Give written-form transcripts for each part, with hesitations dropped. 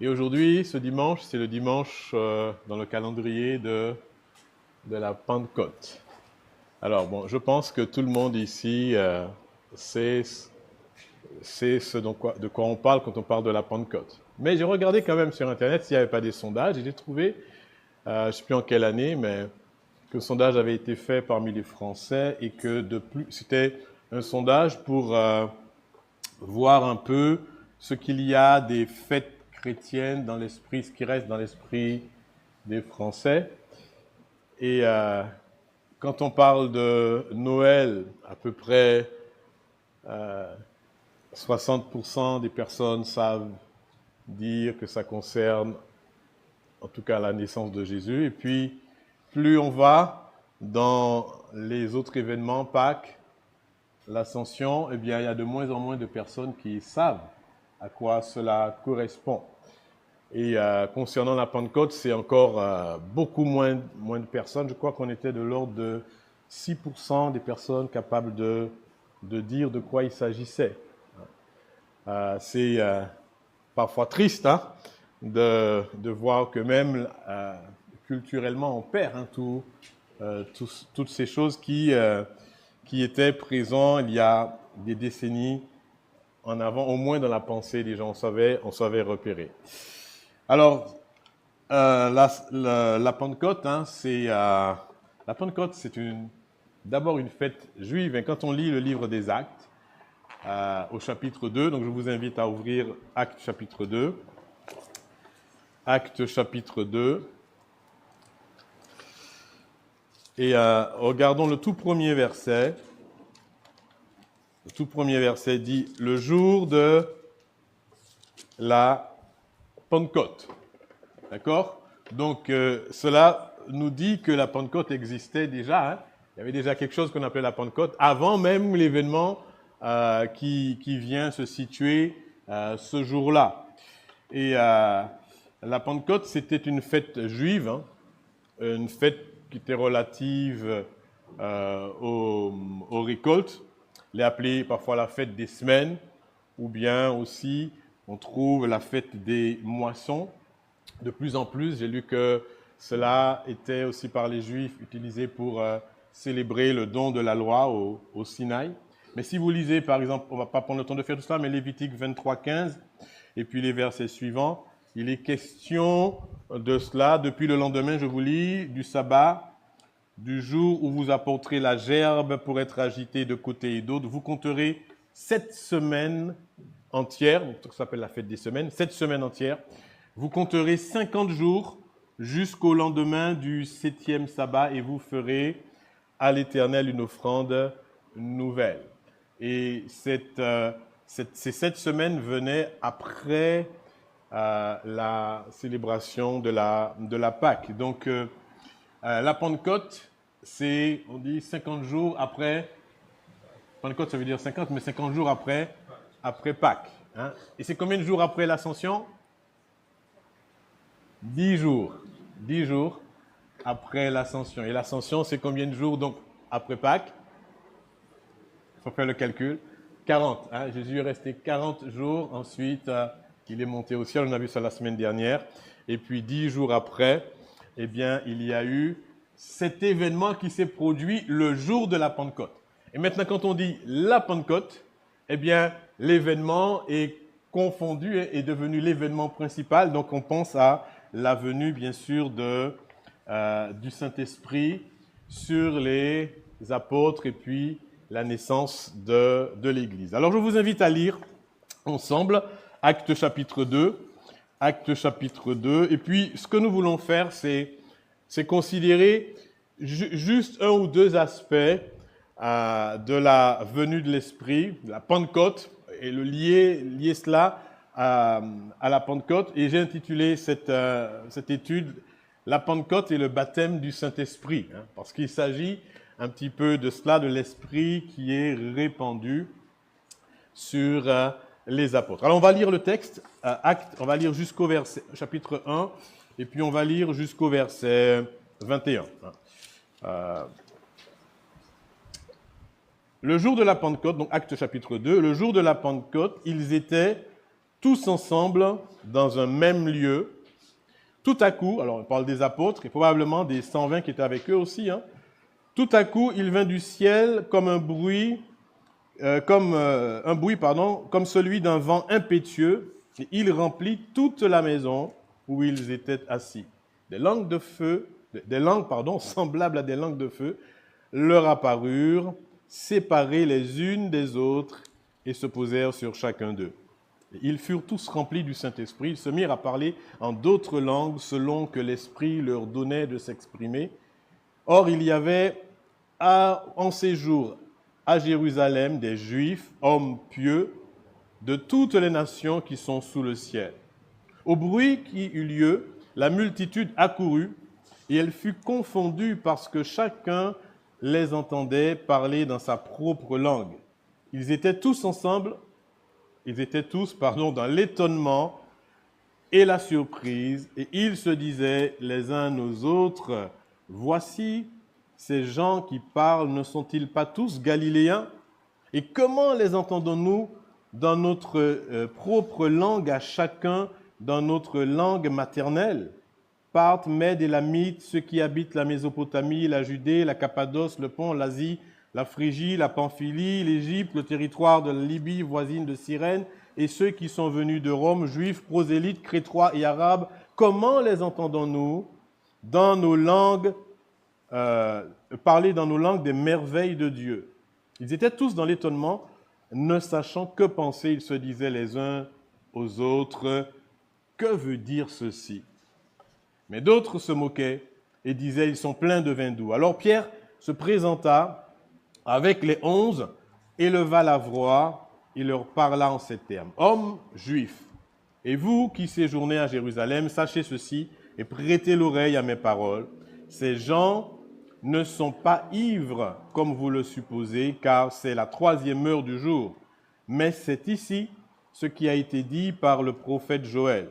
Et aujourd'hui, ce dimanche, c'est le dimanche dans le calendrier de la Pentecôte. Alors, bon, je pense que tout le monde ici sait de quoi on parle quand on parle de la Pentecôte. Mais j'ai regardé quand même sur Internet s'il n'y avait pas des sondages et j'ai trouvé, je ne sais plus en quelle année, mais que le sondage avait été fait parmi les Français et que c'était un sondage pour voir un peu ce qu'il y a des fêtes chrétiennes dans l'esprit, ce qui reste dans l'esprit des Français. Et quand on parle de Noël, à peu près 60% des personnes savent dire que ça concerne en tout cas la naissance de Jésus. Et puis, plus on va dans les autres événements, Pâques, l'Ascension, eh bien, il y a de moins en moins de personnes qui savent à quoi cela correspond. Et concernant la Pentecôte, c'est encore beaucoup moins de personnes. Je crois qu'on était de l'ordre de 6% des personnes capables de dire de quoi il s'agissait. C'est parfois triste de voir que même culturellement, on perd toutes ces choses qui étaient présentes il y a des décennies en avant, au moins dans la pensée des gens, on savait repérer. Alors, la Pentecôte, la Pentecôte, c'est d'abord une fête juive. Et quand on lit le livre des Actes, au chapitre 2, donc je vous invite à ouvrir Actes chapitre 2. Actes chapitre 2. Et regardons le tout premier verset. Le tout premier verset dit « Le jour de la Pentecôte ». D'accord? Donc, cela nous dit que la Pentecôte existait déjà. Il y avait déjà quelque chose qu'on appelait la Pentecôte avant même l'événement qui vient se situer ce jour-là. Et la Pentecôte, c'était une fête juive, une fête qui était relative aux récoltes. Elle est appelée parfois la fête des semaines, ou bien aussi on trouve la fête des moissons. De plus en plus, j'ai lu que cela était aussi par les Juifs utilisé pour célébrer le don de la loi au Sinaï. Mais si vous lisez, par exemple, on ne va pas prendre le temps de faire tout ça, mais Lévitique 23:15, et puis les versets suivants, il est question de cela. Depuis le lendemain, je vous lis, du sabbat, du jour où vous apporterez la gerbe pour être agitée de côté et d'autre, vous compterez 7 semaines entières, ça s'appelle la fête des semaines, 7 semaines entières. Vous compterez 50 jours jusqu'au lendemain du 7e sabbat et vous ferez à l'Éternel une offrande nouvelle. Et ces 7 semaines venaient après la célébration de la Pâque. Donc, la Pentecôte, on dit 50 jours après. Pentecôte, ça veut dire 50, mais 50 jours après Pâques. Et c'est combien de jours après l'Ascension? 10 jours. 10 jours après l'Ascension. Et l'Ascension, c'est combien de jours donc après Pâques? Il faut faire le calcul. 40. Jésus est resté 40 jours. Ensuite, il est monté au ciel. On a vu ça la semaine dernière. Et puis 10 jours après, eh bien, il y a eu cet événement qui s'est produit le jour de la Pentecôte. Et maintenant, quand on dit la Pentecôte, eh bien, l'événement est confondu et est devenu l'événement principal. Donc, on pense à la venue, bien sûr, du Saint-Esprit sur les apôtres et puis la naissance de l'Église. Alors, je vous invite à lire ensemble Actes chapitre 2. Actes chapitre 2. Et puis, ce que nous voulons faire, c'est considérer juste un ou deux aspects de la venue de l'Esprit, la Pentecôte, et le lier cela à la Pentecôte. Et j'ai intitulé cette étude « La Pentecôte et le baptême du Saint-Esprit », parce qu'il s'agit un petit peu de cela, de l'Esprit qui est répandu sur les apôtres. Alors, on va lire le texte, Actes, on va lire jusqu'au verset, chapitre 1, et puis on va lire jusqu'au verset 21. Le jour de la Pentecôte, donc Actes chapitre 2, le jour de la Pentecôte, ils étaient tous ensemble dans un même lieu. Tout à coup, alors on parle des apôtres et probablement des 120 qui étaient avec eux aussi, hein. Tout à coup, il vint du ciel comme un bruit, comme celui d'un vent impétueux, et il remplit toute la maison où ils étaient assis. Des langues, semblables à des langues de feu, leur apparurent, séparées les unes des autres, et se posèrent sur chacun d'eux. Ils furent tous remplis du Saint-Esprit, ils se mirent à parler en d'autres langues selon que l'Esprit leur donnait de s'exprimer. Or, il y avait en séjour à Jérusalem des Juifs, hommes pieux, de toutes les nations qui sont sous le ciel. Au bruit qui eut lieu, la multitude accourut, et elle fut confondue parce que chacun les entendait parler dans sa propre langue. Ils étaient tous dans l'étonnement et la surprise, et ils se disaient les uns aux autres, « Voici, ces gens qui parlent, ne sont-ils pas tous galiléens? Et comment les entendons-nous dans notre propre langue, à chacun dans notre langue maternelle? Parthes, Mèdes et Lamites, ceux qui habitent la Mésopotamie, la Judée, la Cappadoce, le Pont, l'Asie, la Phrygie, la Pamphylie, l'Égypte, le territoire de la Libye voisine de Cyrène, et ceux qui sont venus de Rome, juifs, prosélytes, crétois et arabes, comment les entendons-nous dans nos langues, parler dans nos langues des merveilles de Dieu? Ils étaient tous dans l'étonnement, ne sachant que penser. Ils se disaient les uns aux autres, « Que veut dire ceci ?» Mais d'autres se moquaient et disaient, « Ils sont pleins de vin doux. » Alors Pierre se présenta avec les 11, éleva la voix et leur parla en ces termes. « Hommes juifs, et vous qui séjournez à Jérusalem, sachez ceci et prêtez l'oreille à mes paroles. Ces gens ne sont pas ivres comme vous le supposez, car c'est la 3e heure du jour. Mais c'est ici ce qui a été dit par le prophète Joël.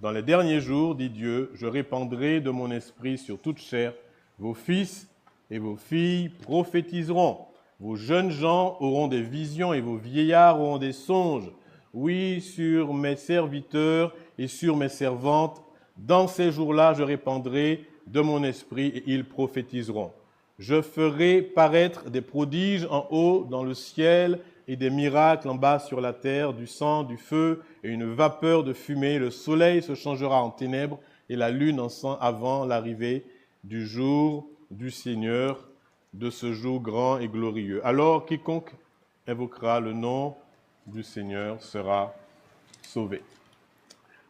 Dans les derniers jours, dit Dieu, je répandrai de mon esprit sur toute chair. Vos fils et vos filles prophétiseront. Vos jeunes gens auront des visions et vos vieillards auront des songes. Oui, sur mes serviteurs et sur mes servantes, dans ces jours-là, je répandrai de mon esprit et ils prophétiseront. Je ferai paraître des prodiges en haut dans le ciel et des miracles en bas sur la terre, du sang, du feu et une vapeur de fumée. Le soleil se changera en ténèbres et la lune en sang avant l'arrivée du jour du Seigneur, de ce jour grand et glorieux. Alors quiconque invoquera le nom du Seigneur sera sauvé.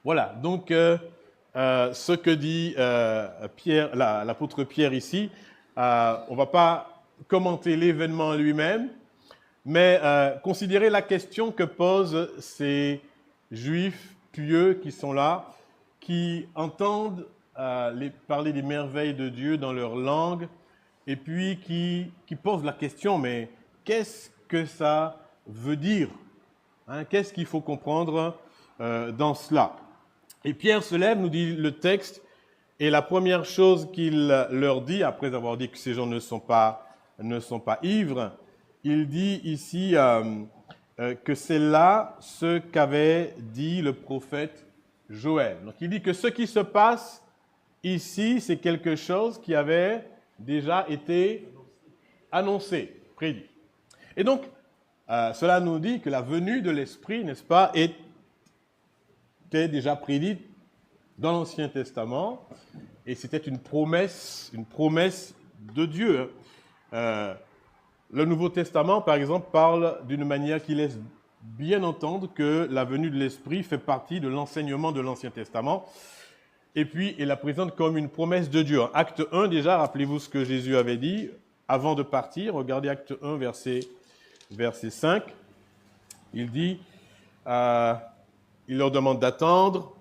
Voilà, donc ce que dit Pierre, l'apôtre Pierre ici, on ne va pas commenter l'événement lui-même, mais considérer la question que posent ces Juifs pieux qui sont là, qui entendent parler des merveilles de Dieu dans leur langue, et puis qui posent la question, mais qu'est-ce que ça veut dire, hein? Qu'est-ce qu'il faut comprendre dans cela? Et Pierre se lève, nous dit le texte, et la première chose qu'il leur dit, après avoir dit que ces gens ne sont pas ivres, il dit ici que c'est là ce qu'avait dit le prophète Joël. Donc il dit que ce qui se passe ici, c'est quelque chose qui avait déjà été annoncé, prédit. Et donc, cela nous dit que la venue de l'Esprit, n'est-ce pas, était déjà prédite dans l'Ancien Testament, et c'était une promesse de Dieu. Le Nouveau Testament, par exemple, parle d'une manière qui laisse bien entendre que la venue de l'Esprit fait partie de l'enseignement de l'Ancien Testament, et puis il la présente comme une promesse de Dieu. En Acte 1, déjà, rappelez-vous ce que Jésus avait dit avant de partir. Regardez Acte 1, verset 5. Il dit, il leur demande d'attendre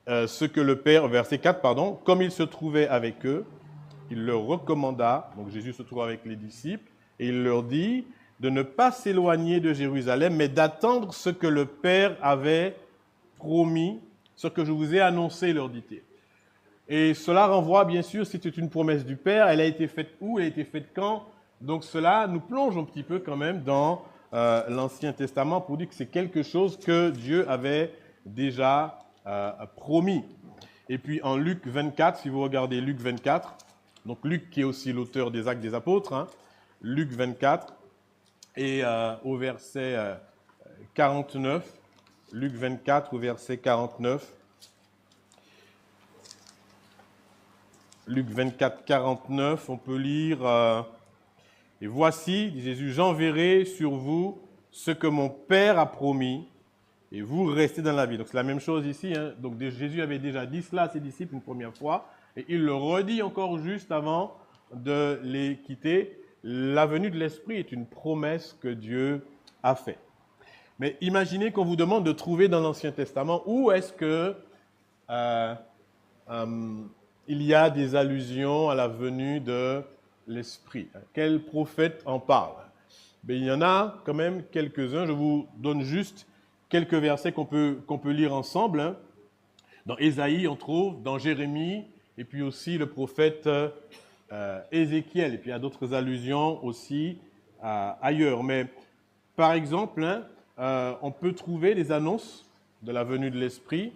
ce que le Père, verset 4, pardon, comme il se trouvait avec eux, il leur recommanda, donc Jésus se trouve avec les disciples, et il leur dit de ne pas s'éloigner de Jérusalem, mais d'attendre ce que le Père avait promis, ce que je vous ai annoncé, leur dit-il. Et cela renvoie, bien sûr, c'était une promesse du Père, elle a été faite où, elle a été faite quand? Donc cela nous plonge un petit peu quand même dans l'Ancien Testament pour dire que c'est quelque chose que Dieu avait déjà promis. Et puis en Luc 24, si vous regardez Luc 24, donc Luc qui est aussi l'auteur des Actes des Apôtres, hein, Luc 24, et au verset 49, Luc 24 au verset 49, Luc 24, 49, on peut lire « Et voici, dit Jésus, j'enverrai sur vous ce que mon Père a promis, et vous restez dans la vie. » Donc c'est la même chose ici. Hein. Donc Jésus avait déjà dit cela à ses disciples une première fois, et il le redit encore juste avant de les quitter. La venue de l'Esprit est une promesse que Dieu a faite. Mais imaginez qu'on vous demande de trouver dans l'Ancien Testament où est-ce que il y a des allusions à la venue de l'Esprit. Quel prophète en parle? Mais il y en a quand même quelques-uns. Je vous donne juste quelques versets qu'on peut lire ensemble. Hein. Dans Ésaïe, on trouve, dans Jérémie, et puis aussi le prophète Ézéchiel. Et puis il y a d'autres allusions aussi ailleurs. Mais par exemple, hein, on peut trouver des annonces de la venue de l'Esprit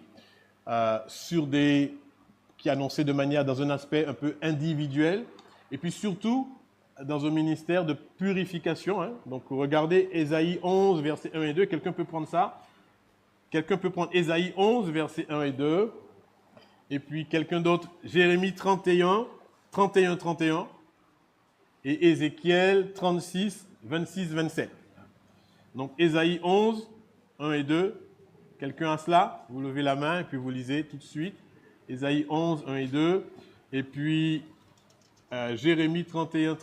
qui annonçaient de manière, dans un aspect un peu individuel, et puis surtout dans un ministère de purification. Hein. Donc regardez Ésaïe 11, versets 1 et 2. Quelqu'un peut prendre ça? Quelqu'un peut prendre Ésaïe 11, versets 1 et 2. Et puis quelqu'un d'autre, Jérémie 31, 31. Et Ézéchiel 36, 26, 27. Donc Ésaïe 11, 1 et 2. Quelqu'un a cela? Vous levez la main et puis vous lisez tout de suite. Ésaïe 11, 1 et 2. Et puis Jérémie 31.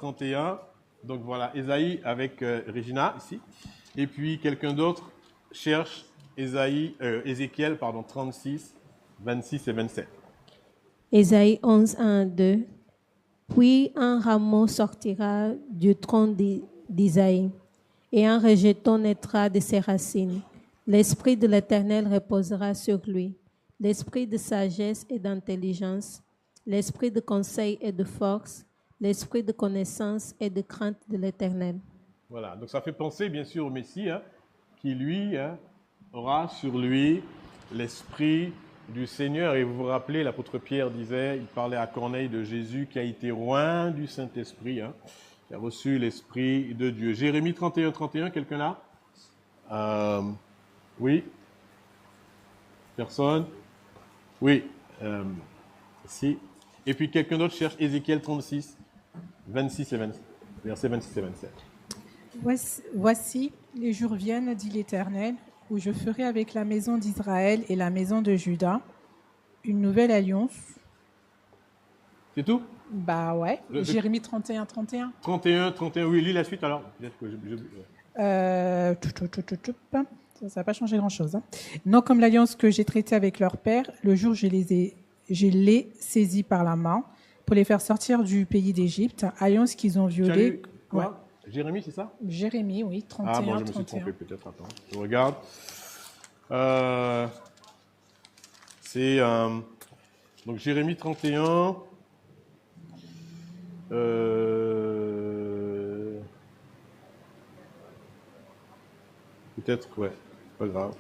Donc voilà, Ésaïe avec Regina ici. Et puis quelqu'un d'autre cherche Ézéchiel 36, 26 et 27. Ésaïe 11, 1, 2. Puis un rameau sortira du tronc d'Isaïe, et un rejeton naîtra de ses racines. L'Esprit de l'Éternel reposera sur lui, l'esprit de sagesse et d'intelligence, l'esprit de conseil et de force, l'esprit de connaissance et de crainte de l'Éternel. Voilà, donc ça fait penser bien sûr au Messie, hein, qui lui aura sur lui l'esprit du Seigneur. Et vous vous rappelez, l'apôtre Pierre disait, il parlait à Corneille de Jésus qui a été oint du Saint-Esprit, hein, qui a reçu l'Esprit de Dieu. Jérémie 31, quelqu'un là? Oui? Personne? Oui. Si. Et puis quelqu'un d'autre cherche Ézéchiel 36, 26 et 27, versets 26 et 27. Voici, les jours viennent, dit l'Éternel, où je ferai avec la maison d'Israël et la maison de Juda une nouvelle alliance. C'est tout? Bah ouais, Jérémie 31. 31, oui, lis la suite alors. Ça n'a pas changé grand-chose. Hein. Non comme l'alliance que j'ai traitée avec leur père, le jour où je les saisis par la main pour les faire sortir du pays d'Égypte, alliance qu'ils ont violée. Quoi? Ouais. Jérémie, c'est ça? Jérémie, oui, 31. Ah bon, je me suis trompé peut-être, attends. Je regarde. C'est donc Jérémie 31. Peut-être, ouais, pas grave.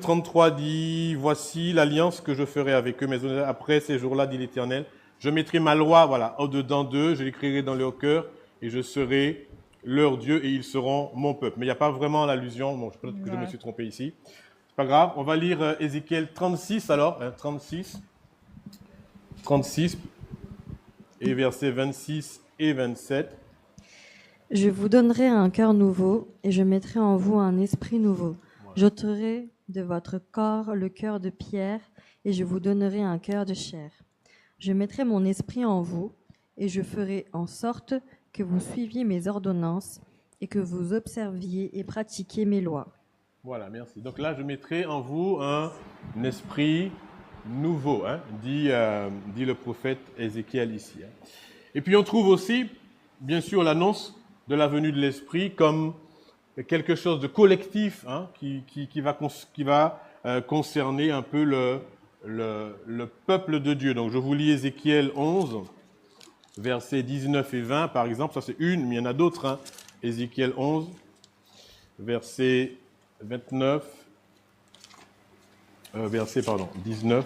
33 dit, voici l'alliance que je ferai avec eux, mais après ces jours-là, dit l'Éternel, je mettrai ma loi, voilà, au-dedans d'eux, je l'écrirai dans leur cœur, et je serai leur Dieu, et ils seront mon peuple. Mais il n'y a pas vraiment l'allusion, bon, peut-être que je me suis trompé ici. C'est pas grave, on va lire Ézéchiel 36 alors, hein, 36, et versets 26 et 27. Je vous donnerai un cœur nouveau, et je mettrai en vous un esprit nouveau. Voilà. J'ôterai de votre corps le cœur de pierre, et je vous donnerai un cœur de chair. Je mettrai mon esprit en vous, et je ferai en sorte que vous suiviez mes ordonnances, et que vous observiez et pratiquiez mes lois. Voilà, merci. Donc là, je mettrai en vous un esprit nouveau, hein, dit le prophète Ézéchiel ici. Hein. Et puis on trouve aussi, bien sûr, l'annonce de la venue de l'Esprit comme quelque chose de collectif, hein, qui va concerner un peu le peuple de Dieu. Donc je vous lis Ézéchiel 11, versets 19 et 20 par exemple, ça c'est une, mais il y en a d'autres. Hein. Ézéchiel 11, verset 19. Verset 19.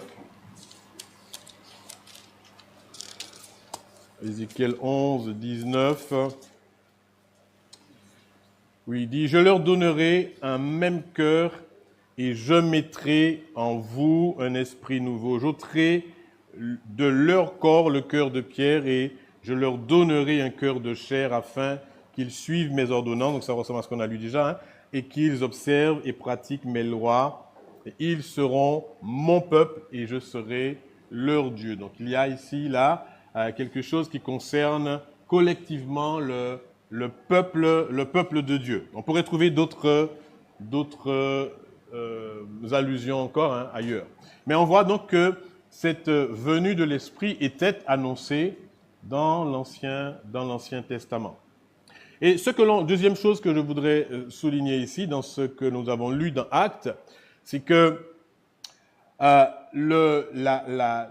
Ézéchiel 11, 19. Oui, il dit, « Je leur donnerai un même cœur et je mettrai en vous un esprit nouveau. J'ôterai de leur corps le cœur de pierre et je leur donnerai un cœur de chair afin qu'ils suivent mes ordonnances. » Donc ça ressemble à ce qu'on a lu déjà. Hein, et qu'ils observent et pratiquent mes lois. Et ils seront mon peuple et je serai leur Dieu. Donc il y a ici, là, quelque chose qui concerne collectivement le peuple de Dieu. On pourrait trouver d'autres allusions encore hein, ailleurs. Mais on voit donc que cette venue de l'Esprit était annoncée dans l'Ancien Testament. Et deuxième chose que je voudrais souligner ici, dans ce que nous avons lu dans Actes, c'est que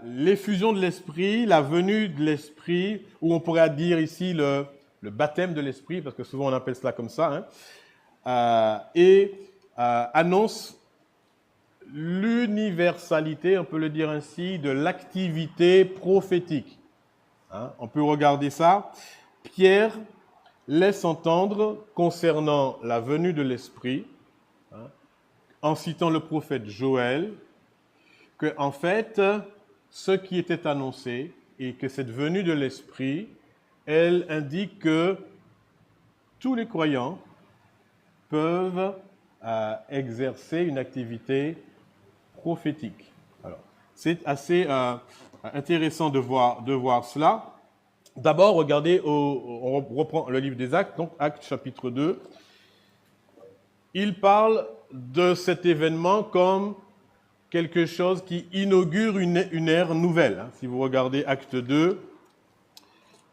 l'effusion de l'Esprit, la venue de l'Esprit, ou on pourrait dire ici le baptême de l'Esprit, parce que souvent on appelle cela comme ça, hein, annonce l'universalité, on peut le dire ainsi, de l'activité prophétique. Hein, on peut regarder ça. Pierre laisse entendre concernant la venue de l'Esprit, hein, en citant le prophète Joël, que en fait, ce qui était annoncé et que cette venue de l'Esprit, elle indique que tous les croyants peuvent exercer une activité prophétique. Alors, c'est assez intéressant de voir cela. D'abord, regardez, on reprend le livre des Actes, donc Actes chapitre 2. Il parle de cet événement comme quelque chose qui inaugure une ère nouvelle. Si vous regardez Acte 2,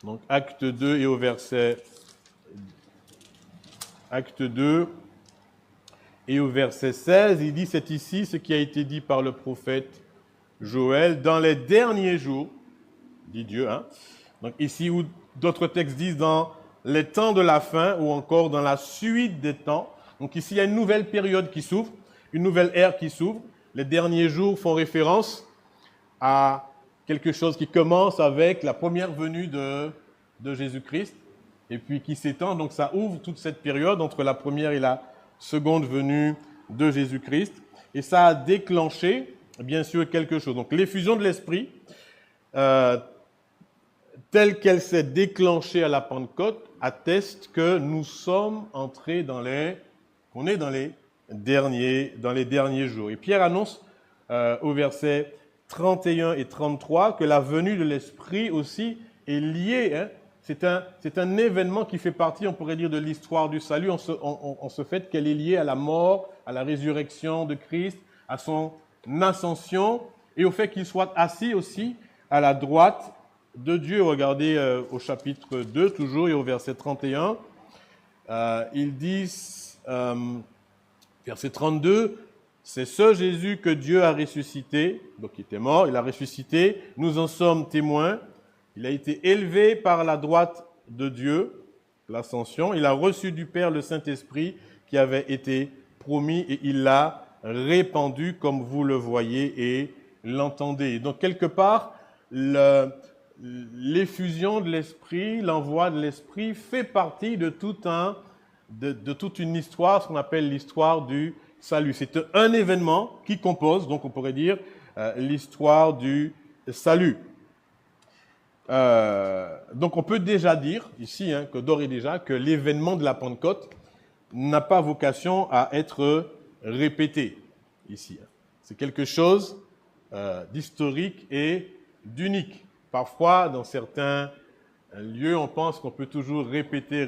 donc Acte 2 et au verset Acte 2 et au verset 16, il dit, c'est ici ce qui a été dit par le prophète Joël, dans les derniers jours, dit Dieu, hein. Donc ici où d'autres textes disent dans les temps de la fin ou encore dans la suite des temps. Donc ici il y a une nouvelle période qui s'ouvre, une nouvelle ère qui s'ouvre. Les derniers jours font référence à quelque chose qui commence avec la première venue de Jésus-Christ et puis qui s'étend. Donc ça ouvre toute cette période entre la première et la seconde venue de Jésus-Christ. Et ça a déclenché, bien sûr, quelque chose. Donc l'effusion de l'Esprit, telle qu'elle s'est déclenchée à la Pentecôte, atteste que nous sommes entrés qu'on est dans les derniers jours. Et Pierre annonce au verset 31 et 33 que la venue de l'Esprit aussi est liée. Hein, c'est un événement qui fait partie, on pourrait dire, de l'histoire du salut, en ce fait qu'elle est liée à la mort, à la résurrection de Christ, à son ascension et au fait qu'il soit assis aussi à la droite de Dieu. Regardez au chapitre 2 toujours et au verset 31, ils disent, verset 32, « C'est ce Jésus que Dieu a ressuscité, donc il était mort, il a ressuscité, nous en sommes témoins, il a été élevé par la droite de Dieu, l'ascension, il a reçu du Père le Saint-Esprit qui avait été promis et il l'a répandu comme vous le voyez et l'entendez. » Donc quelque part, l'effusion de l'Esprit, l'envoi de l'Esprit fait partie de toute une histoire, ce qu'on appelle l'histoire du salut. C'est un événement qui compose, donc on pourrait dire, l'histoire du salut. Donc on peut déjà dire ici, hein, que d'ores et déjà, que l'événement de la Pentecôte n'a pas vocation à être répété ici. C'est quelque chose d'historique et d'unique. Parfois, dans certains lieux, on pense qu'on peut toujours répéter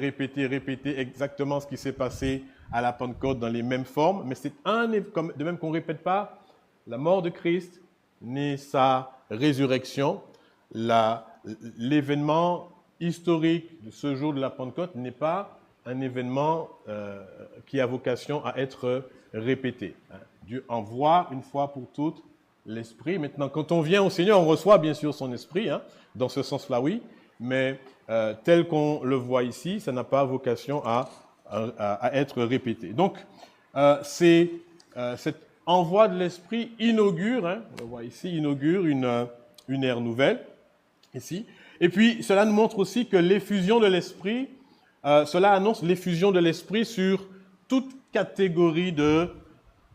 exactement ce qui s'est passé à la Pentecôte dans les mêmes formes, mais c'est de même qu'on ne répète pas la mort de Christ ni sa résurrection. L'événement historique de ce jour de la Pentecôte n'est pas un événement qui a vocation à être répété. Dieu envoie une fois pour toutes l'Esprit. Maintenant, quand on vient au Seigneur, on reçoit bien sûr son Esprit, hein, dans ce sens-là, oui, mais tel qu'on le voit ici, ça n'a pas vocation à à être répété. Donc, cet envoi de l'Esprit inaugure, on le voit ici, inaugure une ère nouvelle, ici. Et puis, cela nous montre aussi que l'effusion de l'Esprit, cela annonce l'effusion de l'Esprit sur toute catégorie de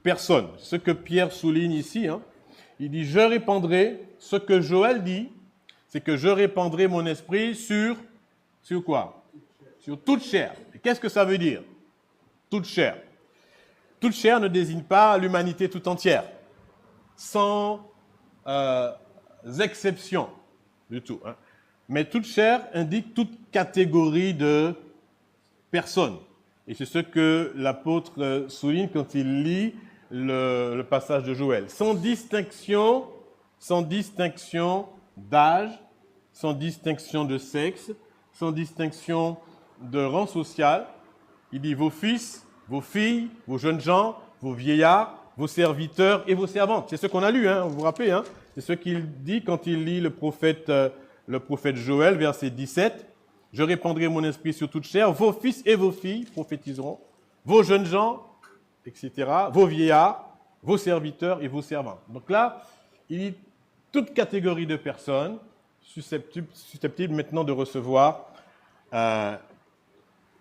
personnes. Ce que Pierre souligne ici, il dit « Je répandrai », ce que Joël dit, c'est que je répandrai mon esprit sur quoi? Sur toute chair. Et qu'est-ce que ça veut dire? Toute chair. Toute chair ne désigne pas l'humanité tout entière, sans exception du tout. Mais toute chair indique toute catégorie de personnes. Et c'est ce que l'apôtre souligne quand il lit le passage de Joël. Sans distinction d'âge, sans distinction de sexe, sans distinction de rang social. Il dit vos fils, vos filles, vos jeunes gens, vos vieillards, vos serviteurs et vos servantes. C'est ce qu'on a lu, vous vous rappelez, c'est ce qu'il dit quand il lit le prophète Joël, verset 17. Je répandrai mon esprit sur toute chair, vos fils et vos filles prophétiseront, vos jeunes gens, etc., vos vieillards, vos serviteurs et vos servantes. Donc là, il dit toute catégorie de personnes susceptibles maintenant de recevoir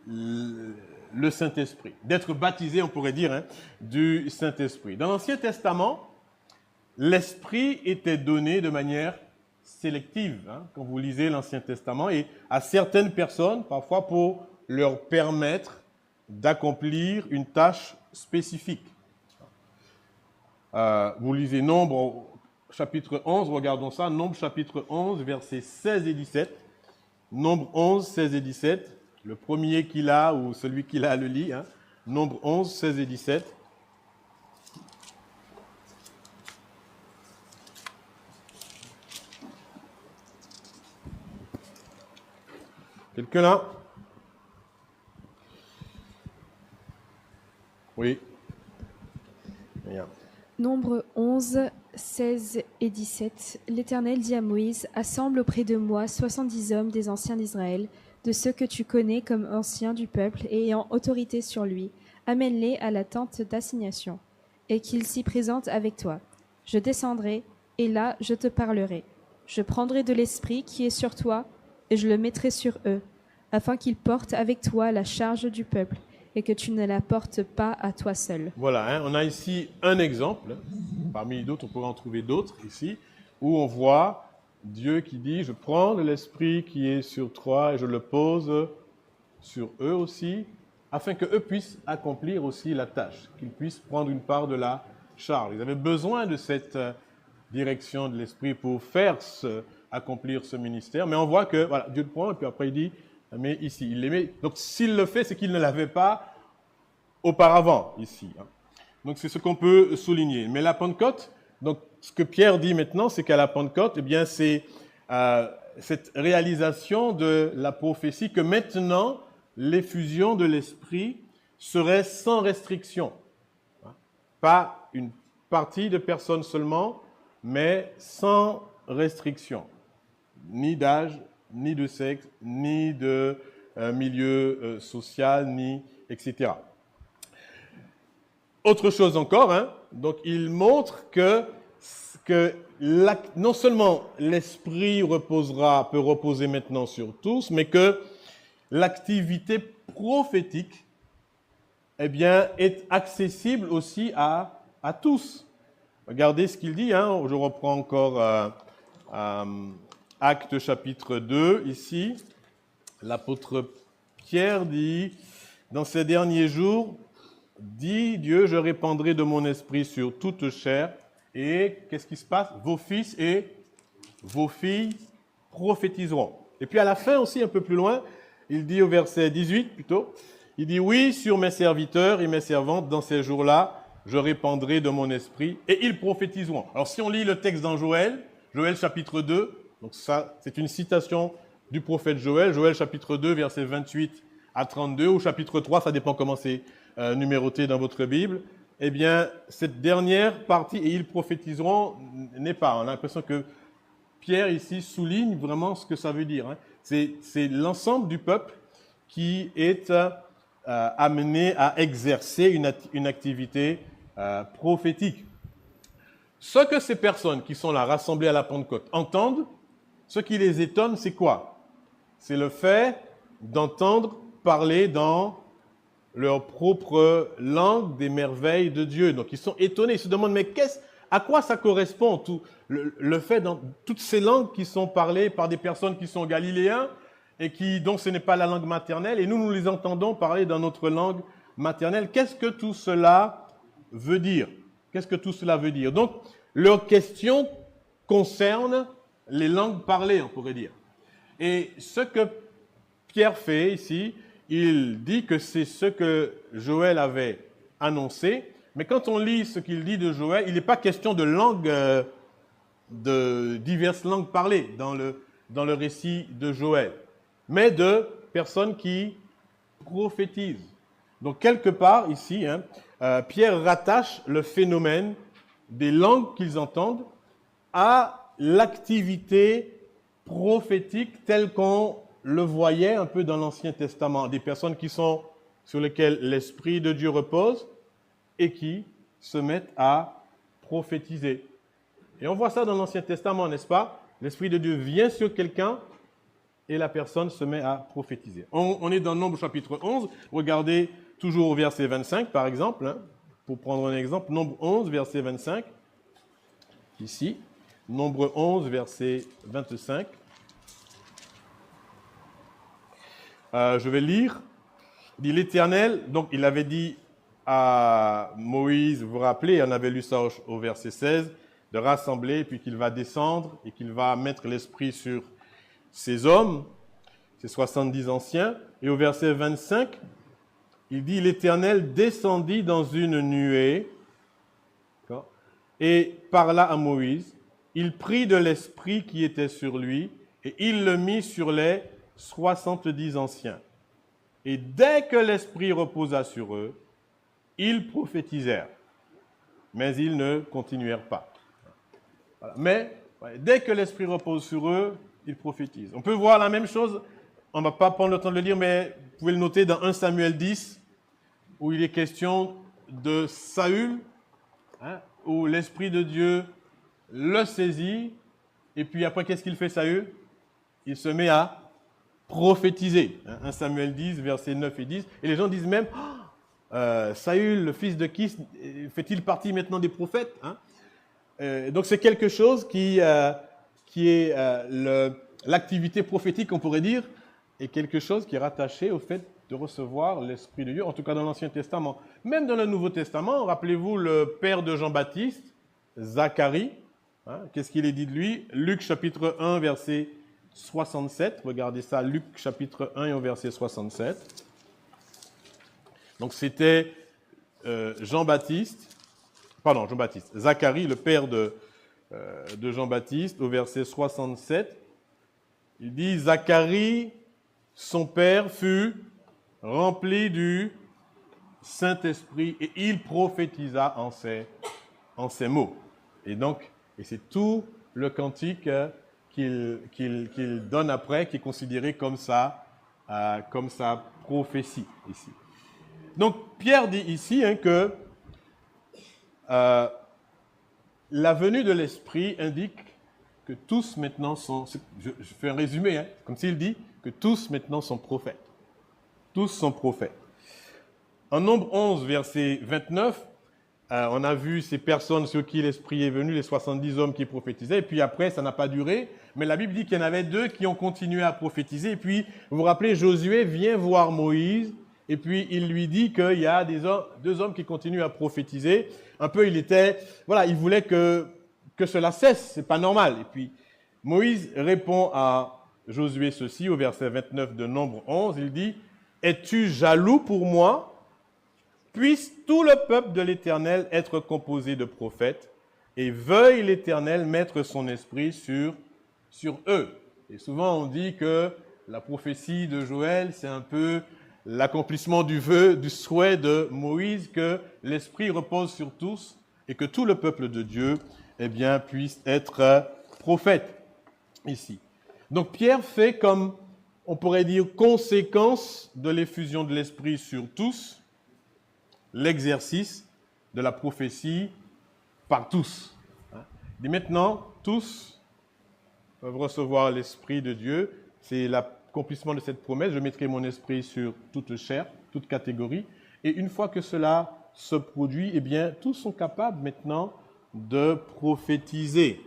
le Saint-Esprit, d'être baptisé, on pourrait dire, du Saint-Esprit. Dans l'Ancien Testament, l'Esprit était donné de manière sélective, quand vous lisez l'Ancien Testament, et à certaines personnes, parfois pour leur permettre d'accomplir une tâche spécifique. Vous lisez Nombre, chapitre 11, regardons ça, Nombre, chapitre 11, versets 16 et 17. Nombre 11, 16 et 17. Le premier qui l'a, ou celui qui l'a le lit, Nombre 11, 16 et 17. Quelqu'un là? Oui. Bien. Nombre 11, 16 et 17. L'Éternel dit à Moïse, « Assemble auprès de moi 70 hommes des anciens d'Israël, de ceux que tu connais comme anciens du peuple et ayant autorité sur lui. Amène-les à la tente d'assignation, et qu'ils s'y présentent avec toi. Je descendrai, et là je te parlerai. Je prendrai de l'esprit qui est sur toi, et je le mettrai sur eux, afin qu'ils portent avec toi la charge du peuple, et que tu ne la portes pas à toi seul. » Voilà, on a ici un exemple, parmi d'autres, on pourrait en trouver d'autres ici, où on voit Dieu qui dit « Je prends de l'esprit qui est sur toi et je le pose sur eux aussi, afin qu'eux puissent accomplir aussi la tâche, qu'ils puissent prendre une part de la charge. » Ils avaient besoin de cette direction de l'esprit pour accomplir ce ministère, mais on voit que voilà, Dieu le prend et puis après il dit « Mais ici, il les met. » Donc s'il le fait, c'est qu'il ne l'avait pas auparavant ici. Donc c'est ce qu'on peut souligner. Mais la Pentecôte, donc ce que Pierre dit maintenant, c'est qu'à la Pentecôte, eh bien c'est cette réalisation de la prophétie que maintenant l'effusion de l'Esprit serait sans restriction. Pas une partie de personnes seulement, mais sans restriction. Ni d'âge, ni de sexe, ni de milieu social, ni etc. Autre chose encore, donc il montre que non seulement l'esprit peut reposer maintenant sur tous, mais que l'activité prophétique, eh bien, est accessible aussi à tous. Regardez ce qu'il dit, je reprends encore Actes chapitre 2, ici. L'apôtre Pierre dit, dans ces derniers jours, dit Dieu, je répandrai de mon esprit sur toute chair. Et qu'est-ce qui se passe? Vos fils et vos filles prophétiseront. Et puis à la fin aussi, un peu plus loin, il dit au verset 18 plutôt, il dit, oui, sur mes serviteurs et mes servantes, dans ces jours-là, je répandrai de mon esprit et ils prophétiseront. Alors si on lit le texte dans Joël chapitre 2, donc ça, c'est une citation du prophète Joël chapitre 2, versets 28 à 32, ou chapitre 3, ça dépend comment c'est numéroté dans votre Bible. Eh bien, cette dernière partie, et ils prophétiseront, n'est pas. On a l'impression que Pierre ici souligne vraiment ce que ça veut dire. C'est l'ensemble du peuple qui est amenés à exercer une activité prophétique. Ce que ces personnes qui sont là rassemblées à la Pentecôte entendent, ce qui les étonne, c'est quoi? C'est le fait d'entendre parler dans leur propre langue des merveilles de Dieu. Donc ils sont étonnés, ils se demandent, mais à quoi ça correspond tout le fait dans toutes ces langues qui sont parlées par des personnes qui sont galiléens et dont ce n'est pas la langue maternelle, et nous les entendons parler dans notre langue maternelle. Qu'est-ce que tout cela veut dire? Qu'est-ce que tout cela veut dire? Donc, leur question concerne les langues parlées, on pourrait dire. Et ce que Pierre fait ici, il dit que c'est ce que Joël avait annoncé, mais quand on lit ce qu'il dit de Joël, il n'est pas question de langue, de diverses langues parlées dans le récit de Joël, mais de personnes qui prophétisent. Donc, quelque part, ici, Pierre rattache le phénomène des langues qu'ils entendent à l'activité prophétique telle qu'on le voyait un peu dans l'Ancien Testament. Des personnes sur lesquelles l'Esprit de Dieu repose et qui se mettent à prophétiser. Et on voit ça dans l'Ancien Testament, n'est-ce pas? L'Esprit de Dieu vient sur quelqu'un et la personne se met à prophétiser. On est dans Nombre chapitre 11. Regardez toujours au verset 25, par exemple, pour prendre un exemple. Nombre 11, verset 25. Ici, Nombre 11, verset 25. Je vais lire. Il dit l'Éternel, donc il avait dit à Moïse, vous vous rappelez, on avait lu ça au verset 16, de rassembler, puis qu'il va descendre et qu'il va mettre l'Esprit sur ces hommes, ces 70 anciens. Et au verset 25, il dit, l'Éternel descendit dans une nuée et parla à Moïse. Il prit de l'Esprit qui était sur lui et il le mit sur les 70 anciens. Et dès que l'Esprit reposa sur eux, ils prophétisèrent, mais ils ne continuèrent pas. Voilà. Mais dès que l'Esprit repose sur eux, ils prophétisent. On peut voir la même chose, on ne va pas prendre le temps de le lire, mais vous pouvez le noter dans 1 Samuel 10, où il est question de Saül, où l'Esprit de Dieu le saisit, et puis après, qu'est-ce qu'il fait Saül? Il se met à prophétiser. 1 Samuel 10, versets 9 et 10. Et les gens disent même, Saül, le fils de Kis, fait-il partie maintenant des prophètes? Donc c'est quelque chose qui est l'activité prophétique, on pourrait dire, et quelque chose qui est rattaché au fait de recevoir l'Esprit de Dieu, en tout cas dans l'Ancien Testament. Même dans le Nouveau Testament, rappelez-vous le père de Jean-Baptiste, Zacharie, qu'est-ce qu'il est dit de lui? Luc chapitre 1, verset 67, regardez ça, Luc chapitre 1 et au verset 67. Donc c'était Zacharie, le père de Jean-Baptiste, au verset 67. Il dit, Zacharie, son père, fut rempli du Saint-Esprit et il prophétisa en ces mots. Et c'est tout le cantique qu'il donne après, qui est considéré comme sa prophétie ici. Donc, Pierre dit ici que la venue de l'Esprit indique que tous maintenant sont, je fais un résumé, comme s'il dit que tous maintenant sont prophètes. Tous sont prophètes. En Nombre 11, verset 29, on a vu ces personnes sur qui l'Esprit est venu, les 70 hommes qui prophétisaient, et puis après, ça n'a pas duré, mais la Bible dit qu'il y en avait 2 qui ont continué à prophétiser, et puis, vous vous rappelez, Josué vient voir Moïse, et puis il lui dit qu'il y a 2 hommes qui continuent à prophétiser. Un peu, il voulait que cela cesse, c'est pas normal. Et puis, Moïse répond à Josué ceci, au verset 29 de Nombre 11, il dit, « Es-tu jaloux pour moi ? Puisse tout le peuple de l'Éternel être composé de prophètes, et veuille l'Éternel mettre son esprit sur eux. » Et souvent on dit que la prophétie de Joël, c'est un peu l'accomplissement du souhait de Moïse, que l'esprit repose sur tous et que tout le peuple de Dieu, puisse être prophète ici. Donc Pierre fait comme on pourrait dire, conséquence de l'effusion de l'Esprit sur tous, l'exercice de la prophétie par tous. Et maintenant, tous peuvent recevoir l'Esprit de Dieu. C'est l'accomplissement de cette promesse. Je mettrai mon esprit sur toute chair, toute catégorie. Et une fois que cela se produit, eh bien, tous sont capables maintenant de prophétiser.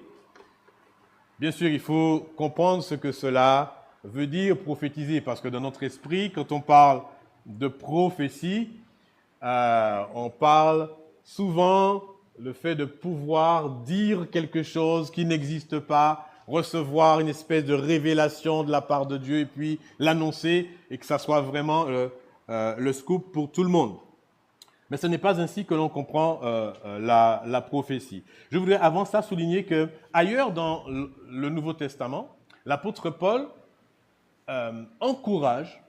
Bien sûr, il faut comprendre ce que cela veut dire prophétiser, parce que dans notre esprit, quand on parle de prophétie, on parle souvent le fait de pouvoir dire quelque chose qui n'existe pas, recevoir une espèce de révélation de la part de Dieu et puis l'annoncer et que ça soit vraiment le scoop pour tout le monde. Mais ce n'est pas ainsi que l'on comprend la prophétie. Je voudrais avant ça souligner que ailleurs dans le Nouveau Testament, l'apôtre Paul encourage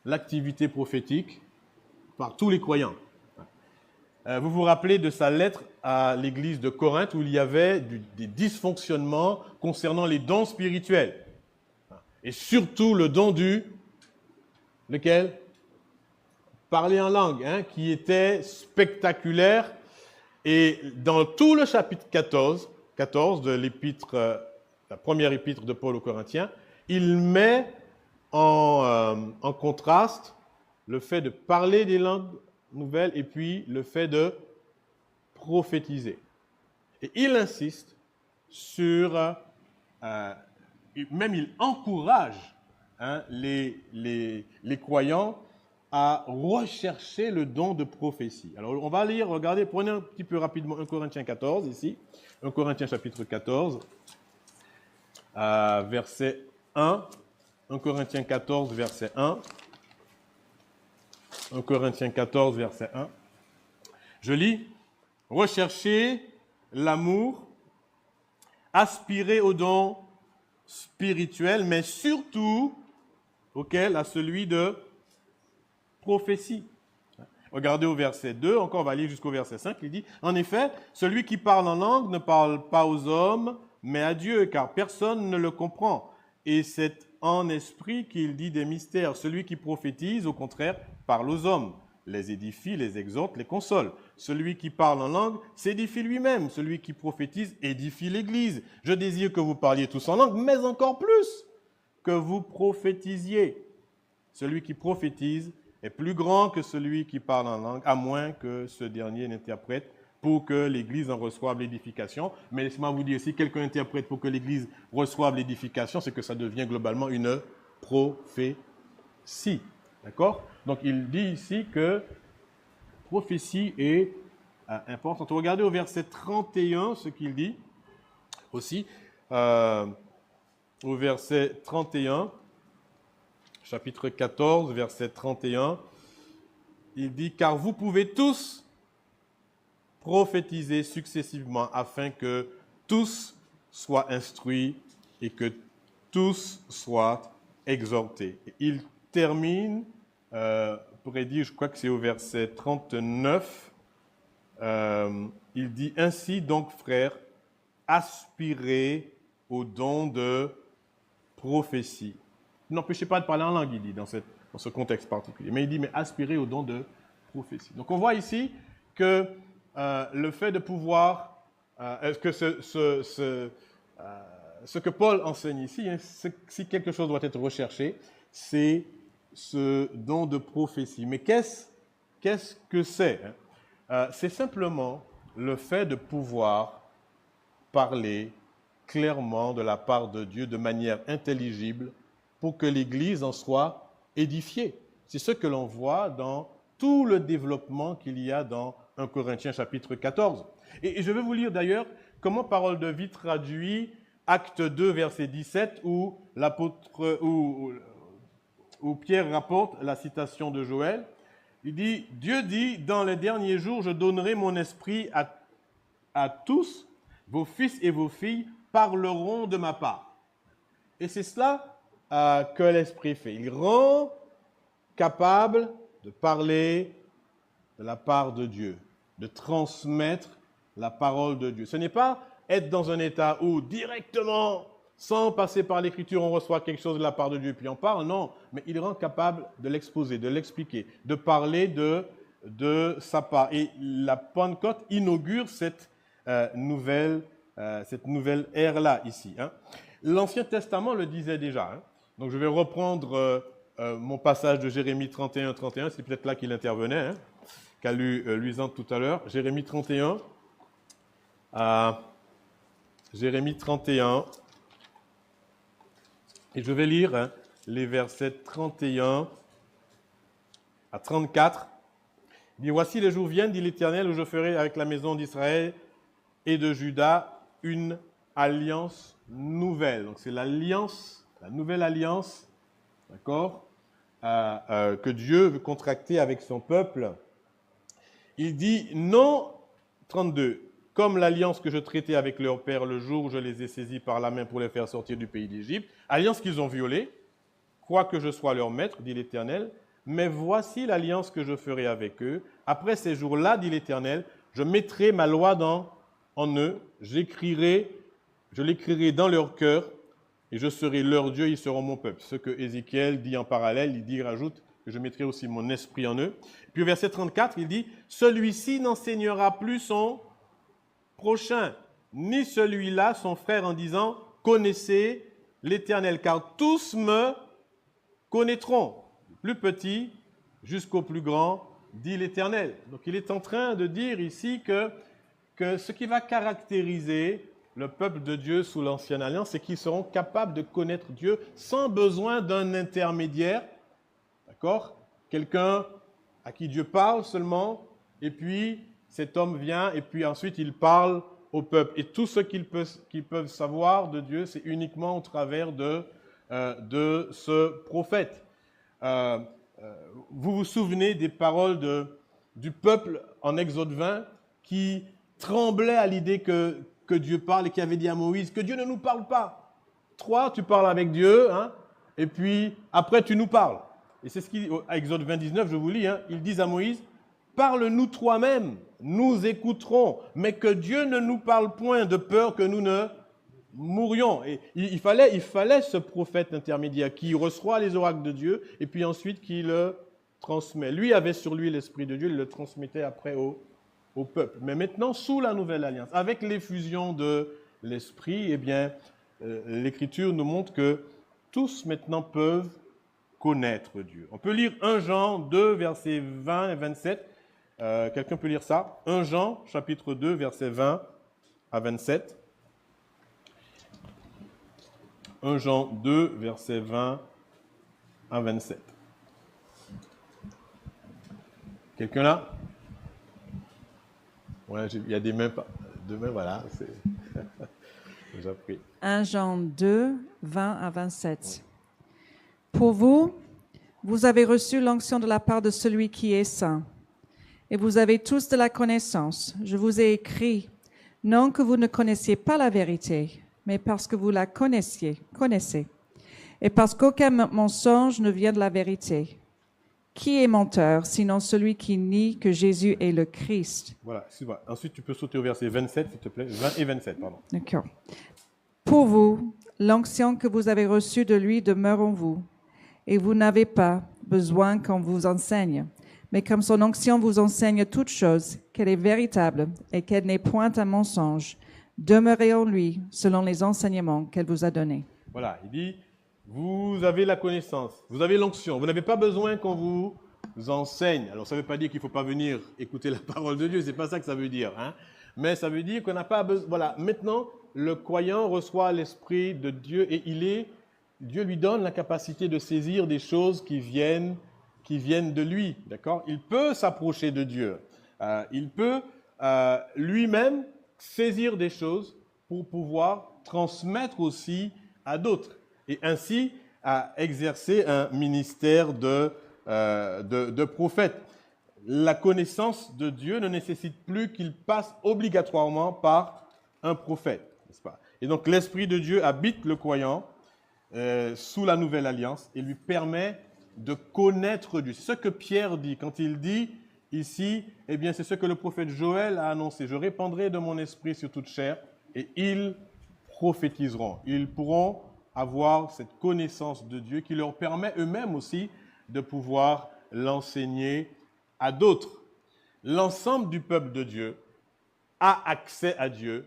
l'activité prophétique par tous les croyants. Vous vous rappelez de sa lettre à l'église de Corinthe où il y avait des dysfonctionnements concernant les dons spirituels. Et surtout le don lequel ? Parler en langue, qui était spectaculaire. Et dans tout le chapitre 14 de l'épître, la première épître de Paul aux Corinthiens, il met en contraste le fait de parler des langues nouvelles et puis le fait de prophétiser. Et il insiste sur, même il encourage les croyants à rechercher le don de prophétie. Alors, on va lire, regardez, prenez un petit peu rapidement 1 Corinthiens 14 ici, 1 Corinthiens chapitre 14, verset 1, 1 Corinthiens 14, verset 1, 1 Corinthiens 14, verset 1. Je lis, « Recherchez l'amour, aspirez au don spirituel, mais surtout, auquel à celui de prophétie. » Regardez au verset 2, encore on va lire jusqu'au verset 5, il dit, « En effet, celui qui parle en langue ne parle pas aux hommes, mais à Dieu, car personne ne le comprend. Et c'est en esprit qu'il dit des mystères. Celui qui prophétise, au contraire, parle aux hommes, les édifie, les exhorte, les console. Celui qui parle en langue s'édifie lui-même. Celui qui prophétise édifie l'Église. Je désire que vous parliez tous en langue, mais encore plus que vous prophétisiez. Celui qui prophétise est plus grand que celui qui parle en langue, à moins que ce dernier n'interprète pour que l'Église en reçoive l'édification. Mais laissez-moi vous dire, si quelqu'un interprète pour que l'Église reçoive l'édification, c'est que ça devient globalement une prophétie. D'accord ? Donc, il dit ici que prophétie est importante. Regardez au verset 31 ce qu'il dit aussi. Au verset 31, chapitre 14, verset 31, il dit « Car vous pouvez tous prophétiser successivement afin que tous soient instruits et que tous soient exhortés. » Il termine, pourrait dire, je crois que c'est au verset 39, il dit « Ainsi donc, frères, aspirez au don de prophétie. » N'empêchez pas de parler en langue, il dit, dans ce contexte particulier. Mais il dit, mais aspirez au don de prophétie. Donc on voit ici que le fait de pouvoir, que ce que Paul enseigne ici, si quelque chose doit être recherché, c'est ce don de prophétie. Mais qu'est-ce que c'est ? C'est simplement le fait de pouvoir parler clairement de la part de Dieu de manière intelligible pour que l'Église en soit édifiée. C'est ce que l'on voit dans tout le développement qu'il y a dans 1 Corinthiens chapitre 14. Et je vais vous lire d'ailleurs comment Parole de vie traduit Acte 2, verset 17, où Pierre rapporte la citation de Joël. Il dit, « Dieu dit, dans les derniers jours, je donnerai mon esprit à tous, vos fils et vos filles parleront de ma part. » Et c'est cela que l'Esprit fait. Il rend capable de parler de la part de Dieu, de transmettre la parole de Dieu. Ce n'est pas être dans un état où directement sans passer par l'écriture, on reçoit quelque chose de la part de Dieu, puis on parle. Non, mais il rend capable de l'exposer, de l'expliquer, de parler de sa part. Et la Pentecôte inaugure cette nouvelle ère-là ici. Hein. L'Ancien Testament le disait déjà. Hein. Donc je vais reprendre mon passage de Jérémie 31, 31, c'est peut-être là qu'il intervenait, hein, qu'a lu Luisante tout à l'heure. Jérémie 31. Jérémie 31. Et je vais lire hein, les versets 31 à 34. Il dit, voici les jours viennent, dit l'Éternel, où je ferai avec la maison d'Israël et de Juda une alliance nouvelle. Donc c'est l'alliance, la nouvelle alliance, d'accord, que Dieu veut contracter avec son peuple. Il dit, non, 32, comme l'alliance que je traitais avec leur père le jour où je les ai saisis par la main pour les faire sortir du pays d'Égypte, alliance qu'ils ont violée, quoique je sois leur maître, dit l'Éternel, mais voici l'alliance que je ferai avec eux. Après ces jours-là, dit l'Éternel, je mettrai ma loi en eux, je l'écrirai dans leur cœur, et je serai leur Dieu, ils seront mon peuple. Ce que Ézéchiel dit en parallèle, il rajoute que je mettrai aussi mon esprit en eux. Puis au verset 34, il dit, celui-ci n'enseignera plus son prochain, ni celui-là son frère en disant, connaissez l'Éternel, car tous me connaîtront, du plus petit jusqu'au plus grand, dit l'Éternel. Donc il est en train de dire ici que ce qui va caractériser le peuple de Dieu sous l'Ancienne Alliance, c'est qu'ils seront capables de connaître Dieu sans besoin d'un intermédiaire, d'accord? Quelqu'un à qui Dieu parle seulement, et puis cet homme vient, et puis ensuite il parle au peuple. Et tout ce qu'ils peuvent savoir de Dieu, c'est uniquement au travers de ce prophète. Vous vous souvenez des paroles du peuple en Exode 20 qui tremblait à l'idée que Dieu parle et qui avait dit à Moïse que Dieu ne nous parle pas. Tu parles avec Dieu, hein, et puis après tu nous parles. Et c'est ce qu'il dit à Exode 20, 19, je vous lis, hein, ils disent à Moïse, parle-nous toi-même, nous écouterons, mais que Dieu ne nous parle point de peur que nous ne mourions. Et il fallait ce prophète intermédiaire qui reçoit les oracles de Dieu et puis ensuite qui le transmet. Lui avait sur lui l'Esprit de Dieu, il le transmettait après au peuple. Mais maintenant, sous la nouvelle alliance, avec l'effusion de l'Esprit, eh bien, l'Écriture nous montre que tous maintenant peuvent connaître Dieu. On peut lire 1 Jean 2, versets 20 et 27. Quelqu'un peut lire ça? 1 Jean, chapitre 2, versets 20 à 27. 1 Jean 2, versets 20 à 27. Quelqu'un là? Ouais, il y a des mains, voilà. J'ai pris. 1 Jean 2, 20 à 27. Pour vous, vous avez reçu l'onction de la part de celui qui est saint, et vous avez tous de la connaissance. Je vous ai écrit, non que vous ne connaissiez pas la vérité, mais parce que vous la connaissez, et parce qu'aucun mensonge ne vient de la vérité. Qui est menteur, sinon celui qui nie que Jésus est le Christ? Voilà, excuse-moi. Ensuite, tu peux sauter au verset 27, s'il te plaît. 20 et 27, pardon. D'accord. Pour vous, l'onction que vous avez reçue de lui demeure en vous, et vous n'avez pas besoin qu'on vous enseigne. Mais comme son onction vous enseigne toutes choses, qu'elle est véritable et qu'elle n'est point un mensonge, demeurez en lui selon les enseignements qu'elle vous a donnés. Voilà, il dit, vous avez la connaissance, vous avez l'onction, vous n'avez pas besoin qu'on vous enseigne. Alors ça ne veut pas dire qu'il ne faut pas venir écouter la parole de Dieu, c'est pas ça que ça veut dire. Hein? Mais ça veut dire qu'on n'a pas besoin. Voilà, maintenant, le croyant reçoit l'Esprit de Dieu et Dieu lui donne la capacité de saisir des choses qui viennent de lui, d'accord? Il peut s'approcher de Dieu. Il peut lui-même saisir des choses pour pouvoir transmettre aussi à d'autres et ainsi exercer un ministère de prophète. La connaissance de Dieu ne nécessite plus qu'il passe obligatoirement par un prophète, n'est-ce pas? Et donc l'Esprit de Dieu habite le croyant sous la nouvelle alliance et lui permet de connaître Dieu. C'est ce que Pierre dit quand il dit ici, eh bien c'est ce que le prophète Joël a annoncé. Je répandrai de mon esprit sur toute chair et ils prophétiseront. Ils pourront avoir cette connaissance de Dieu qui leur permet eux-mêmes aussi de pouvoir l'enseigner à d'autres. L'ensemble du peuple de Dieu a accès à Dieu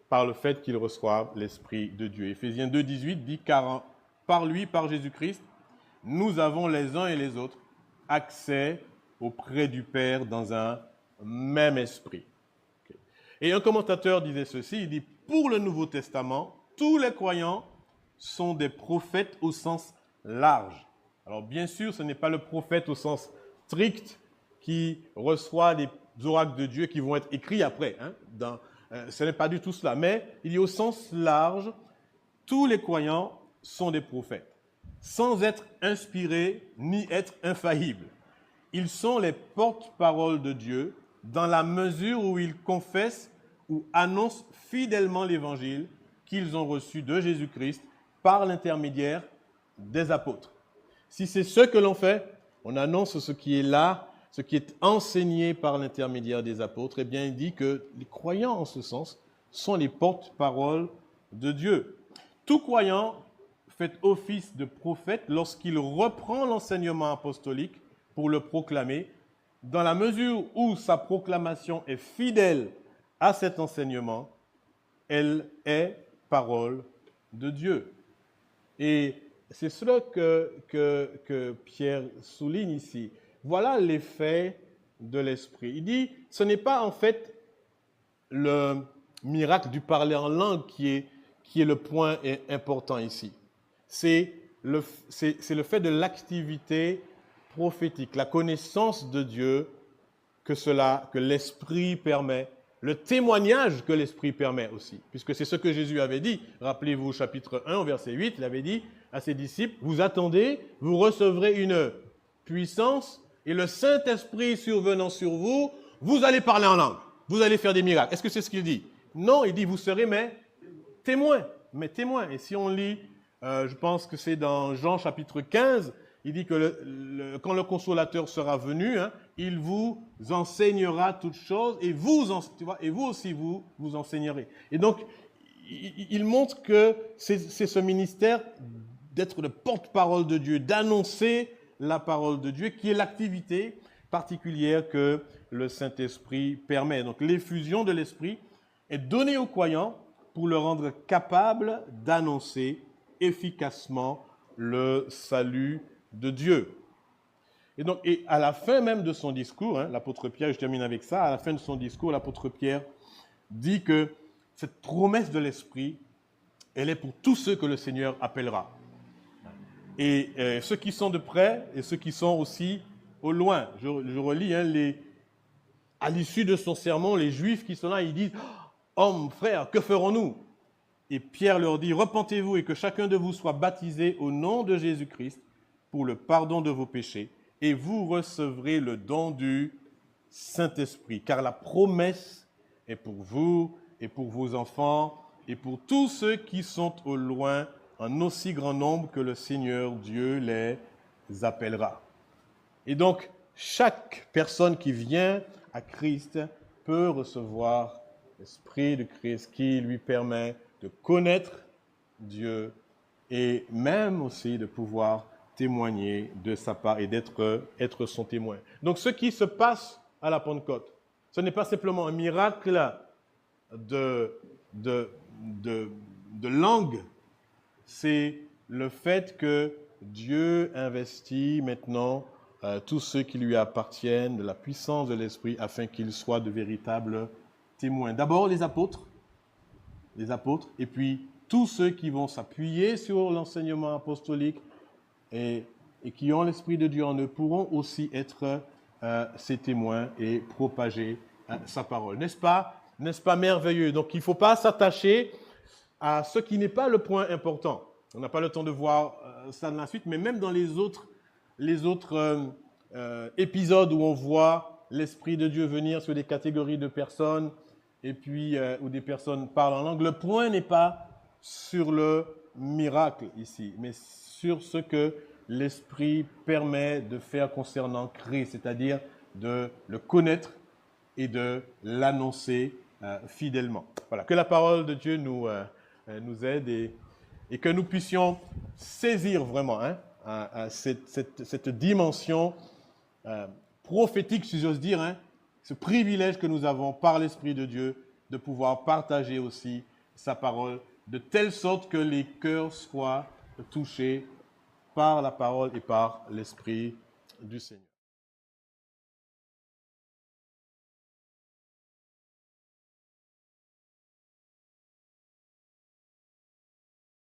par le fait qu'ils reçoivent l'Esprit de Dieu. Éphésiens 2,18 dit « Car par lui, par Jésus-Christ, nous avons les uns et les autres accès auprès du Père dans un même esprit. » Et un commentateur disait ceci, il dit « Pour le Nouveau Testament, tous les croyants sont des prophètes au sens large. » Alors bien sûr, ce n'est pas le prophète au sens strict qui reçoit des oracles de Dieu qui vont être écrits après. Ce n'est pas du tout cela. Mais il dit au sens large, tous les croyants sont des prophètes, sans être inspirés ni être infaillibles. Ils sont les porte-paroles de Dieu dans la mesure où ils confessent ou annoncent fidèlement l'évangile qu'ils ont reçu de Jésus-Christ par l'intermédiaire des apôtres. Si c'est ce que l'on fait, on annonce ce qui est là, ce qui est enseigné par l'intermédiaire des apôtres, eh bien, il dit que les croyants, en ce sens, sont les porte-paroles de Dieu. Tout croyant fait office de prophète lorsqu'il reprend l'enseignement apostolique pour le proclamer, dans la mesure où sa proclamation est fidèle à cet enseignement, elle est parole de Dieu. Et c'est cela que Pierre souligne ici. Voilà l'effet de l'esprit. Il dit, ce n'est pas en fait le miracle du parler en langue qui est le point important ici. C'est le fait de l'activité prophétique, la connaissance de Dieu que l'esprit permet, le témoignage que l'esprit permet aussi, puisque c'est ce que Jésus avait dit. Rappelez-vous, chapitre 1, verset 8, il avait dit à ses disciples, vous attendez, vous recevrez une puissance et le Saint-Esprit survenant sur vous, vous allez parler en langue, vous allez faire des miracles. Est-ce que c'est ce qu'il dit? Non, il dit, vous serez mes témoins. Et si on lit, je pense que c'est dans Jean chapitre 15, il dit que quand le Consolateur sera venu, il vous enseignera toutes choses et vous aussi vous enseignerez. Et donc, il montre que c'est ce ministère d'être le porte-parole de Dieu, d'annoncer la parole de Dieu, qui est l'activité particulière que le Saint-Esprit permet. Donc, l'effusion de l'Esprit est donnée aux croyants pour le rendre capable d'annoncer efficacement le salut de Dieu. Et à la fin même de son discours, l'apôtre Pierre, je termine avec ça, à la fin de son discours, l'apôtre Pierre dit que cette promesse de l'Esprit, elle est pour tous ceux que le Seigneur appellera. Et ceux qui sont de près et ceux qui sont aussi au loin. Je relis, à l'issue de son sermon, les Juifs qui sont là, ils disent « Hommes, frères, que ferons-nous » Et Pierre leur dit « Repentez-vous et que chacun de vous soit baptisé au nom de Jésus-Christ pour le pardon de vos péchés, et vous recevrez le don du Saint-Esprit, car la promesse est pour vous et pour vos enfants et pour tous ceux qui sont au loin, en aussi grand nombre que le Seigneur Dieu les appellera. » Et donc, chaque personne qui vient à Christ peut recevoir l'Esprit de Christ qui lui permet de connaître Dieu et même aussi de pouvoir témoigner de sa part et être son témoin. Donc, ce qui se passe à la Pentecôte, ce n'est pas simplement un miracle de langue, c'est le fait que Dieu investit maintenant tous ceux qui lui appartiennent de la puissance de l'Esprit afin qu'ils soient de véritables témoins. D'abord les apôtres, et puis tous ceux qui vont s'appuyer sur l'enseignement apostolique et qui ont l'Esprit de Dieu en eux pourront aussi être ses témoins et propager sa parole. N'est-ce pas merveilleux? Donc il ne faut pas s'attacher à ce qui n'est pas le point important. On n'a pas le temps de voir ça dans la suite, mais même dans les autres épisodes où on voit l'Esprit de Dieu venir sur des catégories de personnes et puis où des personnes parlent en langue, le point n'est pas sur le miracle ici, mais sur ce que l'Esprit permet de faire concernant Christ, c'est-à-dire de le connaître et de l'annoncer fidèlement. Voilà, que la parole de Dieu nous aide et que nous puissions saisir vraiment cette dimension prophétique, si j'ose dire, ce privilège que nous avons par l'Esprit de Dieu de pouvoir partager aussi sa parole de telle sorte que les cœurs soient touchés par la parole et par l'Esprit du Seigneur.